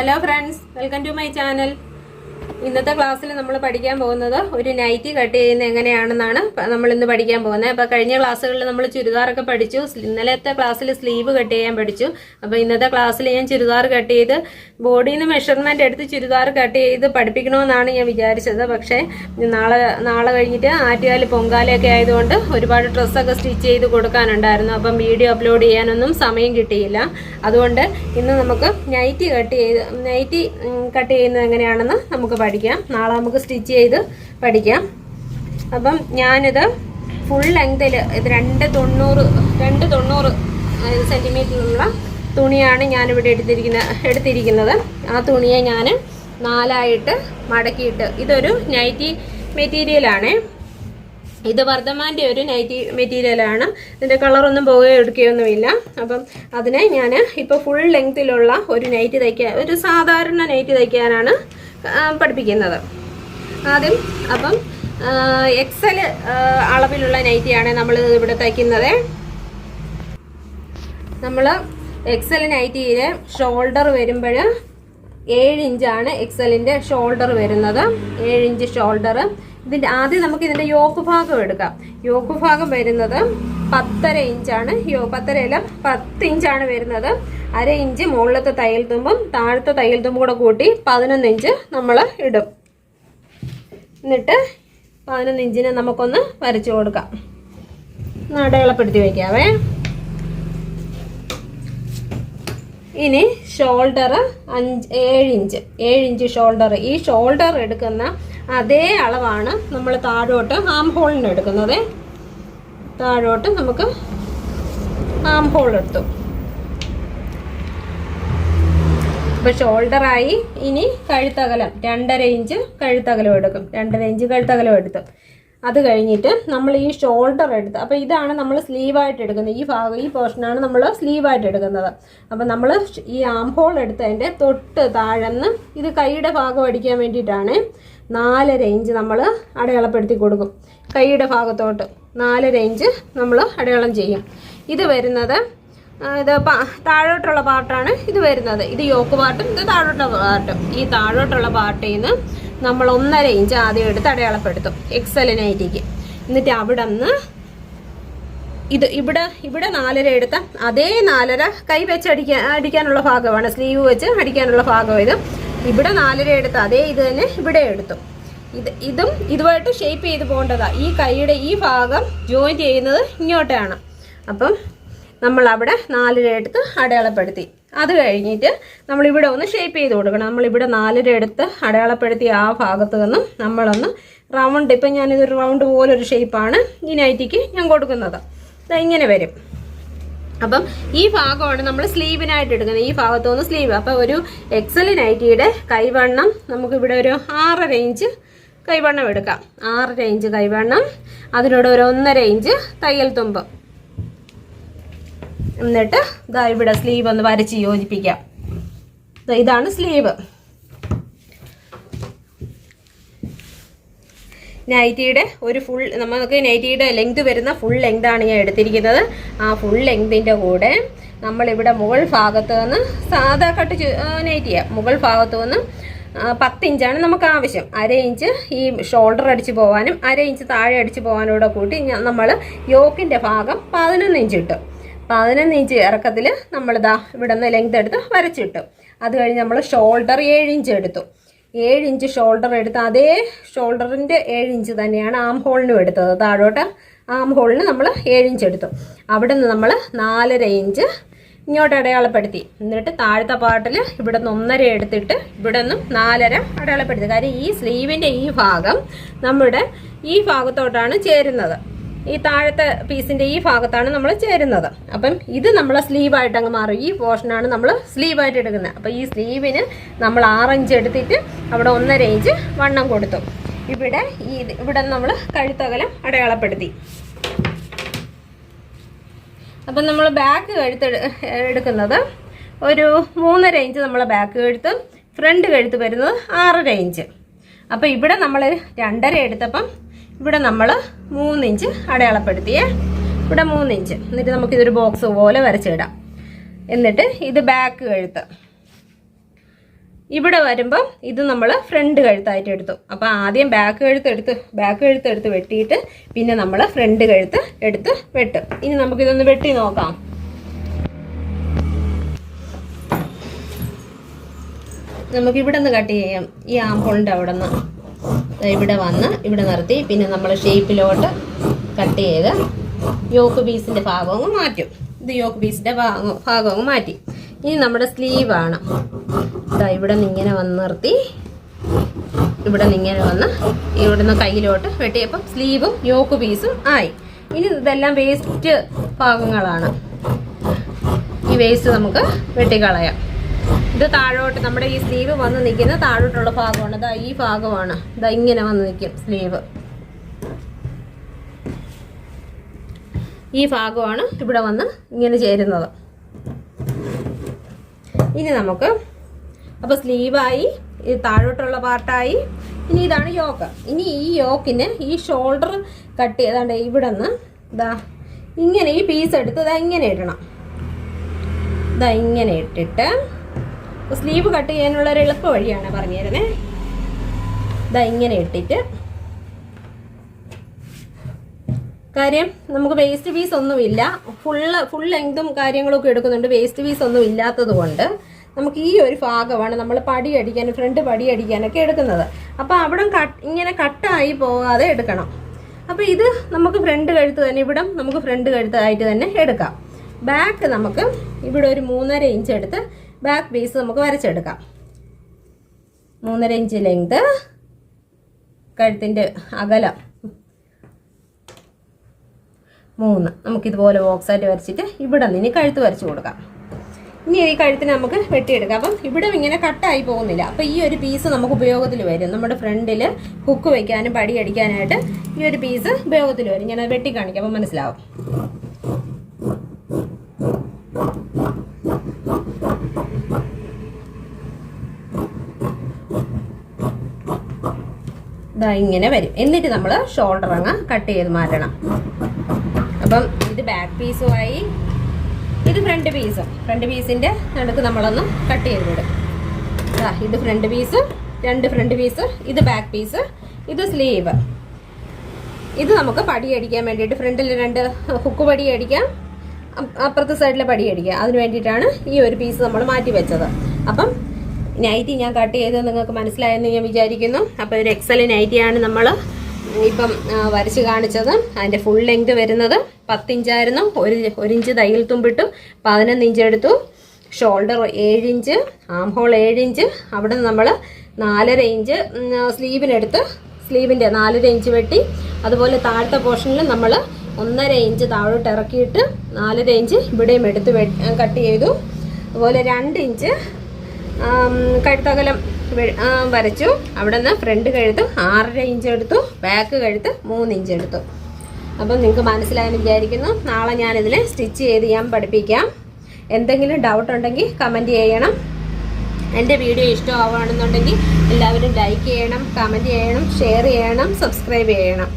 Hello friends, welcome to my channel. ഇന്നത്തെ ക്ലാസ്സിൽ നമ്മൾ പഠിക്കാൻ പോകുന്നത് ഒരു നൈറ്റി കട്ട് ചെയ്യുന്നത് എങ്ങനെയാണെന്നാണ് നമ്മൾ ഇന്ന് പഠിക്കാൻ പോകുന്നത്. അപ്പോൾ കഴിഞ്ഞ ക്ലാസ്സുകളിൽ നമ്മൾ ചുരിദാറൊക്കെ പഠിച്ചു. ഇന്നലത്തെ ക്ലാസ്സിൽ സ്ലീവ് കട്ട് ചെയ്യാൻ പഠിച്ചു. അപ്പോൾ ഇന്നത്തെ ക്ലാസ്സിൽ ഞാൻ ചുരിദാർ കട്ട് ചെയ്ത് ബോഡിയിൽ നിന്ന് മെഷർമെൻറ്റ് എടുത്ത് ചുരിദാർ കട്ട് ചെയ്ത് പഠിപ്പിക്കണമെന്നാണ് ഞാൻ വിചാരിച്ചത്. പക്ഷേ നാളെ കഴിഞ്ഞിട്ട് ആറ്റുകാൽ പൊങ്കാലയൊക്കെ ആയതുകൊണ്ട് ഒരുപാട് ഡ്രസ്സൊക്കെ സ്റ്റിച്ച് ചെയ്ത് കൊടുക്കാനുണ്ടായിരുന്നു. അപ്പം വീഡിയോ അപ്ലോഡ് ചെയ്യാനൊന്നും സമയം കിട്ടിയില്ല. അതുകൊണ്ട് ഇന്ന് നമുക്ക് നൈറ്റി കട്ട് ചെയ്യുന്നത് എങ്ങനെയാണെന്ന് നമുക്ക് പഠിക്കാം. നാളെ നമുക്ക് സ്റ്റിച്ച് ചെയ്ത് പഠിക്കാം. അപ്പം ഞാനിത് ഫുൾ ലെങ്തിൽ ഇത് 290 സെൻറ്റിമീറ്ററിലുള്ള തുണിയാണ് ഞാനിവിടെ എടുത്തിരിക്കുന്നത്. ആ തുണിയെ ഞാൻ 4ആയിട്ട് മടക്കിയിട്ട്, ഇതൊരു നൈറ്റി മെറ്റീരിയലാണ്. ഇത് വർദ്ധമാൻ്റെ ഒരു നൈറ്റി മെറ്റീരിയലാണ്. ഇതിൻ്റെ കളറൊന്നും പോവുകയോ എടുക്കുകയൊന്നുമില്ല. അപ്പം അതിനെ ഞാൻ ഇപ്പോൾ ഫുൾ ലെങ്തിലുള്ള ഒരു നൈറ്റി തയ്ക്കാൻ, ഒരു സാധാരണ നൈറ്റി തയ്ക്കാനാണ് പഠിപ്പിക്കുന്നത്. ആദ്യം അപ്പം XL അളവിലുള്ള നൈറ്റിയാണ് നമ്മൾ ഇവിടെ തയ്ക്കുന്നത്. നമ്മൾ XL നൈറ്റിയിലെ ഷോൾഡർ വരുമ്പോൾ 7 ഇഞ്ചാണ് XLൻ്റെ ഷോൾഡർ വരുന്നത്. 7 ഇഞ്ച് ഷോൾഡർ. ആദ്യം നമുക്ക് ഇതിൻ്റെ യോക്ക് ഭാഗം എടുക്കാം. യോക്ക് ഭാഗം വരുന്നത് 10.5 ഇഞ്ചാണ്. 10 ഇഞ്ചാണ് വരുന്നത്. 1/2 ഇഞ്ച് മുകളിലത്തെ തയ്യൽ തുമ്പും താഴത്തെ തയ്യൽ തുമ്പും കൂടെ കൂട്ടി 11 ഇഞ്ച് നമ്മൾ ഇടും. എന്നിട്ട് 11 ഇഞ്ചിന് നമുക്കൊന്ന് വരച്ചു കൊടുക്കാം. അടയാളപ്പെടുത്തി വയ്ക്കാവേ. ഇനി ഷോൾഡർ 7 ഇഞ്ച് ഷോൾഡർ. ഈ ഷോൾഡർ എടുക്കുന്ന അതേ അളവാണ് നമ്മൾ താഴോട്ട് ആം ഹോളിന് എടുക്കുന്നത്. താഴോട്ട് നമുക്ക് ആം ഹോൾ എടുത്തു. അപ്പോൾ ഷോൾഡറായി. ഇനി കഴുത്തകലം 2.5 ഇഞ്ച് കഴുത്തകലം എടുക്കും. 2.5 ഇഞ്ച് കഴുത്തകലം എടുത്തു. അത് കഴിഞ്ഞിട്ട് നമ്മൾ ഈ ഷോൾഡർ എടുത്ത്, അപ്പോൾ ഇതാണ് നമ്മൾ സ്ലീവായിട്ട് എടുക്കുന്നത്. ഈ പോർഷനാണ് നമ്മൾ സ്ലീവായിട്ട് എടുക്കുന്നത്. അപ്പം നമ്മൾ ഈ ആം ഹോൾ എടുത്തതിൻ്റെ തൊട്ട് താഴെന്ന് ഇത് കൈയുടെ ഭാഗം അടിക്കാൻ വേണ്ടിയിട്ടാണ് 4.5 ഇഞ്ച് നമ്മൾ അടയാളപ്പെടുത്തി കൊടുക്കും. കൈയുടെ ഭാഗത്തോട്ട് 4.5 ഇഞ്ച് നമ്മൾ അടയാളം ചെയ്യും. ഇത് വരുന്നത് ഇത് താഴോട്ടുള്ള പാർട്ടാണ് ഇത് വരുന്നത്. ഇത് യോക്ക് പാർട്ടും ഇത് താഴോട്ടുള്ള പാർട്ടും. ഈ താഴോട്ടുള്ള പാർട്ടിൽ നിന്ന് നമ്മൾ 1.5 ഇഞ്ച് ആദ്യം എടുത്ത് അടയാളപ്പെടുത്തും XL നൈറ്റിക്ക്. എന്നിട്ട് അവിടെ നിന്ന് ഇവിടെ 4.5 എടുത്ത അതേ 4.5 കൈ വെച്ച് അടിക്കാനുള്ള ഭാഗമാണ്, സ്ലീവ് വെച്ച് അടിക്കാനുള്ള ഭാഗം. ഇവിടെ 4.5 എടുത്ത് അതേ ഇത് തന്നെ ഇവിടെ എടുത്തു. ഇതും ഇതുമായിട്ട് ഷേപ്പ് ചെയ്ത് പോകേണ്ടതാണ്. ഈ കൈയുടെ ഈ ഭാഗം ജോയിൻറ്റ് ചെയ്യുന്നത് ഇങ്ങോട്ടാണ്. അപ്പം നമ്മൾ അവിടെ 4.5 എടുത്ത് അടയാളപ്പെടുത്തി. അത് കഴിഞ്ഞിട്ട് നമ്മളിവിടെ ഒന്ന് ഷേപ്പ് ചെയ്ത് കൊടുക്കണം. നമ്മളിവിടെ 4.5 എടുത്ത് അടയാളപ്പെടുത്തി ആ ഭാഗത്ത് നിന്നും നമ്മളൊന്ന് റൗണ്ട്, ഇപ്പം ഞാനിതൊരു റൗണ്ട് പോലൊരു ഷേപ്പാണ് ഈ നൈറ്റിക്ക് ഞാൻ കൊടുക്കുന്നത്. ഇങ്ങനെ വരും. അപ്പം ഈ ഭാഗമാണ് നമ്മൾ സ്ലീവിനായിട്ട് എടുക്കുന്നത്. ഈ ഭാഗത്തുനിന്ന് സ്ലീവ്. അപ്പോൾ ഒരു XL നൈറ്റിയുടെ കൈവണ്ണം നമുക്കിവിടെ ഒരു 6.5 ഇഞ്ച് കൈവണ്ണം എടുക്കാം. 6.5 ഇഞ്ച് കൈവണ്ണം, അതിനോട് ഒരു 1.5 ഇഞ്ച് തയ്യൽ തുമ്പ്. എന്നിട്ട് ഇതാ ഇവിടെ സ്ലീവ് ഒന്ന് വരച്ച് യോജിപ്പിക്കാം. ഇതാണ് സ്ലീവ്. നൈറ്റിയുടെ ഒരു ഫുൾ, നമുക്ക് നൈറ്റിയുടെ ലെങ്ത് വരുന്ന ഫുൾ ലെങ്താണ് ഞാൻ എടുത്തിരിക്കുന്നത്. ആ ഫുൾ ലെങ്തിൻ്റെ കൂടെ നമ്മളിവിടെ മുകൾ ഭാഗത്ത് നിന്ന് സാധാ കട്ട് നൈറ്റിയാണ്. മുകൾ ഭാഗത്ത് നിന്ന് 10 ഇഞ്ചാണ് നമുക്ക് ആവശ്യം. 1/2 ഇഞ്ച് ഈ ഷോൾഡർ അടിച്ച് പോകാനും 1/2 ഇഞ്ച് താഴെ അടിച്ച് പോകാനൂടെ കൂട്ടി നമ്മൾ യോക്കിൻ്റെ ഭാഗം 11 ഇഞ്ച് ഇട്ടു. 11 ഇഞ്ച് ഇറക്കത്തിൽ നമ്മളിതാ ഇവിടെ നിന്ന് ലെങ്ത് എടുത്ത് വരച്ചിട്ടു. അത് കഴിഞ്ഞ് നമ്മൾ ഷോൾഡർ 7 ഇഞ്ച് എടുത്തു. 7 ഇഞ്ച് ഷോൾഡർ എടുത്ത് അതേ ഷോൾഡറിൻ്റെ 7 ഇഞ്ച് തന്നെയാണ് ആം ഹോളിനും എടുത്തത്. താഴോട്ട് ആം ഹോളിന് നമ്മൾ 7 ഇഞ്ച് എടുത്തു. അവിടെ നിന്ന് നമ്മൾ 4.5 ഇഞ്ച് ഇങ്ങോട്ട് അടയാളപ്പെടുത്തി. എന്നിട്ട് താഴത്തെ പാർട്ടിൽ ഇവിടെ നിന്ന് 1.5 എടുത്തിട്ട് ഇവിടെ നിന്നും 4.5 അടയാളപ്പെടുത്തി. കാര്യം ഈ സ്ലീവിൻ്റെ ഈ ഭാഗം നമ്മുടെ ഈ ഭാഗത്തോട്ടാണ് ചേരുന്നത്. ഈ താഴത്തെ പീസിൻ്റെ ഈ ഭാഗത്താണ് നമ്മൾ ചേരുന്നത്. അപ്പം ഇത് നമ്മൾ സ്ലീവായിട്ട് അങ്ങ് മാറും. ഈ പോർഷനാണ് നമ്മൾ സ്ലീവായിട്ട് എടുക്കുന്നത്. അപ്പോൾ ഈ സ്ലീവിന് നമ്മൾ 6 ഇഞ്ച് എടുത്തിട്ട് അവിടെ 1.5 ഇഞ്ച് വണ്ണം കൊടുത്തു. ഇവിടെ നമ്മൾ കഴുത്തകലം അടയാളപ്പെടുത്തി. അപ്പം നമ്മൾ ബാക്ക് കഴുത്ത് എടുക്കുന്നത് ഒരു 3.5 ഇഞ്ച് നമ്മൾ ബാക്ക് കഴുത്ത്, ഫ്രണ്ട് കഴുത്ത് വരുന്നത് 6.5 ഇഞ്ച്. അപ്പോൾ ഇവിടെ നമ്മൾ 2.5 എടുത്തപ്പം ഇവിടെ നമ്മൾ 3 ഇഞ്ച് അടയാളപ്പെടുത്തിയേ. ഇവിടെ 3 ഇഞ്ച്. എന്നിട്ട് നമുക്കിതൊരു ബോക്സ് പോലെ വരച്ചിടാം. എന്നിട്ട് ഇത് ബാക്ക് കഴുത്ത്. ഇവിടെ വരുമ്പം ഇത് നമ്മൾ ഫ്രണ്ട് കഴുത്തായിട്ട് എടുത്തു. അപ്പോൾ ആദ്യം ബാക്ക് കഴുത്ത് എടുത്ത് വെട്ടിയിട്ട് പിന്നെ നമ്മൾ ഫ്രണ്ട് കഴുത്ത് എടുത്ത് വെട്ടും. ഇനി നമുക്കിതൊന്ന് വെട്ടി നോക്കാം. നമുക്കിവിടെ നിന്ന് കട്ട് ചെയ്യാം. ഈ ആംഹോളിൻ്റെ അവിടെ നിന്ന് ഇവിടെ വന്ന് ഇവിടെ നിർത്തി പിന്നെ നമ്മൾ ഷേപ്പിലോട്ട് കട്ട് ചെയ്ത് യോക്ക് പീസിൻ്റെ ഭാഗവും മാറ്റും. ഇത് യോക്ക് പീസിൻ്റെ ഭാഗവും മാറ്റി. ഇനി നമ്മുടെ സ്ലീവാണ്. ഇവിടെ നിന്ന് ഇങ്ങനെ വന്ന് നിർത്തി ഇവിടെ നിന്ന് ഇങ്ങനെ വന്ന് ഇവിടെ നിന്ന് കയ്യിലോട്ട് വെട്ടിയപ്പം സ്ലീവും യോക്ക് പീസും ആയി. ഇനി ഇതെല്ലാം വേസ്റ്റ് ഭാഗങ്ങളാണ്. ഈ വേസ്റ്റ് നമുക്ക് വെട്ടിക്കളയാം. ഇത് താഴോട്ട് നമ്മുടെ ഈ സ്ലീവ് വന്ന് നിൽക്കുന്ന താഴോട്ടുള്ള ഭാഗമാണ്. ഇതാ ഈ ഭാഗമാണ്. ഇതാ ഇങ്ങനെ വന്ന് നിൽക്കും സ്ലീവ്. ഈ ഭാഗമാണ് ഇവിടെ വന്ന് ഇങ്ങനെ ചേരുന്നത്. ഇനി നമുക്ക് അപ്പോൾ സ്ലീവായി, ഈ താഴോട്ടുള്ള പാർട്ടായി. ഇനി ഇതാണ് യോക്ക്. ഇനി ഈ യോക്കിന് ഈ ഷോൾഡർ കട്ട് ചെയ്താണ്ട് ഇവിടെ നിന്ന് ഇതാ ഇങ്ങനെ ഈ പീസ് എടുത്ത് ഇതാ ഇങ്ങനെ ഇടണം. ഇതാ ഇങ്ങനെ ഇട്ടിട്ട് സ്ലീവ് കട്ട് ചെയ്യാനുള്ള ഒരു എളുപ്പ വഴിയാണ് പറഞ്ഞു തരുന്നത്. ഇതാ ഇങ്ങനെ ഇട്ടിട്ട് കാര്യം നമുക്ക് വേസ്റ്റ് പീസ് ഒന്നുമില്ല, ഫുൾ ലെങ്തും കാര്യങ്ങളൊക്കെ എടുക്കുന്നുണ്ട്. വേസ്റ്റ് പീസ് ഒന്നും ഇല്ലാത്തത് കൊണ്ട് നമുക്ക് ഈ ഒരു ഭാഗമാണ് നമ്മൾ പടി അടിക്കാനും ഫ്രണ്ട് പടി അടിക്കാനൊക്കെ എടുക്കുന്നത്. അപ്പോൾ അവിടെ ഇങ്ങനെ കട്ടായി പോകാതെ എടുക്കണം. അപ്പോൾ ഇത് നമുക്ക് ഫ്രണ്ട് കഴുത്ത് തന്നെ ഇവിടം നമുക്ക് ഫ്രണ്ട് കഴുത്തായിട്ട് തന്നെ എടുക്കാം. ബാക്ക് നമുക്ക് ഇവിടെ ഒരു 3.5 ഇഞ്ച് എടുത്ത് ബാക്ക് പീസ് നമുക്ക് വരച്ചെടുക്കാം. 3.5 ഇഞ്ച് ലെങ്ത്, കഴുത്തിൻ്റെ അകലം 3. നമുക്കിതുപോലെ ബോക്സായിട്ട് വരച്ചിട്ട് ഇവിടെ നിന്ന് കഴുത്ത് വരച്ച് കൊടുക്കാം. ഇനി ഈ കഴുത്തിന് നമുക്ക് വെട്ടിയെടുക്കാം. അപ്പം ഇവിടെ ഇങ്ങനെ കട്ടായി പോകുന്നില്ല. അപ്പം ഈ ഒരു പീസ് നമുക്ക് ഉപയോഗത്തിൽ വരും. നമ്മുടെ ഫ്രണ്ടിൽ ഹുക്ക് വയ്ക്കാനും പടി അടിക്കാനായിട്ട് ഈ ഒരു പീസ് ഉപയോഗത്തിൽ വരും. ഞാൻ വെട്ടി കാണിക്കാം, അപ്പം മനസ്സിലാവും. ഇതാ ഇങ്ങനെ വരും. എന്നിട്ട് നമ്മൾ ഷോൾഡർ അങ്ങ് കട്ട് ചെയ്ത് മാറ്റണം. അപ്പം ഇത് ബാക്ക് പീസുമായി, ഇത് ഫ്രണ്ട് പീസും. ഫ്രണ്ട് പീസിൻ്റെ നടുക്ക് നമ്മളൊന്ന് കട്ട് ചെയ്ത് വിടും. ഇത് ഫ്രണ്ട് പീസ്, 2 ഫ്രണ്ട് പീസ്, ഇത് ബാക്ക് പീസ്, ഇത് സ്ലീവ്. ഇത് നമുക്ക് പടി അടിക്കാൻ വേണ്ടിയിട്ട് ഫ്രണ്ടിൽ 2 ഹുക്ക് പടി അടിക്കാം, അപ്പുറത്തെ സൈഡിലെ പടി അടിക്കാം. അതിന് വേണ്ടിയിട്ടാണ് ഈ ഒരു പീസ് നമ്മൾ മാറ്റി വെച്ചത്. അപ്പം നൈറ്റി ഞാൻ കട്ട് ചെയ്ത് നിങ്ങൾക്ക് മനസ്സിലായെന്ന് ഞാൻ വിചാരിക്കുന്നു. അപ്പോൾ ഒരു എക്സൽ നൈറ്റിയാണ് നമ്മൾ ഇപ്പം വരച്ച് കാണിച്ചത്. അതിൻ്റെ ഫുൾ ലെങ്ത് വരുന്നത് 10 ഇഞ്ചായിരുന്നു. 1 ഇഞ്ച് തയ്യൽ തുമ്പിട്ടു, 11 ഇഞ്ച് എടുത്തു. Shoulder 7 inch, arm hole 7 inch. അവിടെ നിന്ന് നമ്മൾ 4.5 ഇഞ്ച് സ്ലീവിനെടുത്ത് സ്ലീവിൻ്റെ 4.5 ഇഞ്ച് വെട്ടി. അതുപോലെ താഴത്തെ പോർഷനിൽ നമ്മൾ 1.5 ഇഞ്ച് താഴോട്ട് ഇറക്കിയിട്ട് 4.5 ഇഞ്ച് ഇവിടെയും എടുത്ത് കട്ട് ചെയ്തു. അതുപോലെ 2 ഇഞ്ച് കഴുത്തകലം വരച്ചു. അവിടെ നിന്ന് ഫ്രണ്ട് കഴുത്ത് 6.5 ഇഞ്ച് എടുത്തു, ബാക്ക് കഴുത്ത് 3 ഇഞ്ച് എടുത്തു. അപ്പം നിങ്ങൾക്ക് മനസ്സിലായെന്ന് വിചാരിക്കുന്നു. നാളെ ഞാനിതിൽ സ്റ്റിച്ച് ചെയ്ത് ഞാൻ പഠിപ്പിക്കാം. എന്തെങ്കിലും ഡൗട്ട് ഉണ്ടെങ്കിൽ കമൻറ്റ് ചെയ്യണം. എൻ്റെ വീഡിയോ ഇഷ്ടമാവുകയാണെന്നുണ്ടെങ്കിൽ എല്ലാവരും ലൈക്ക് ചെയ്യണം, കമൻറ്റ് ചെയ്യണം, ഷെയർ ചെയ്യണം, സബ്സ്ക്രൈബ് ചെയ്യണം.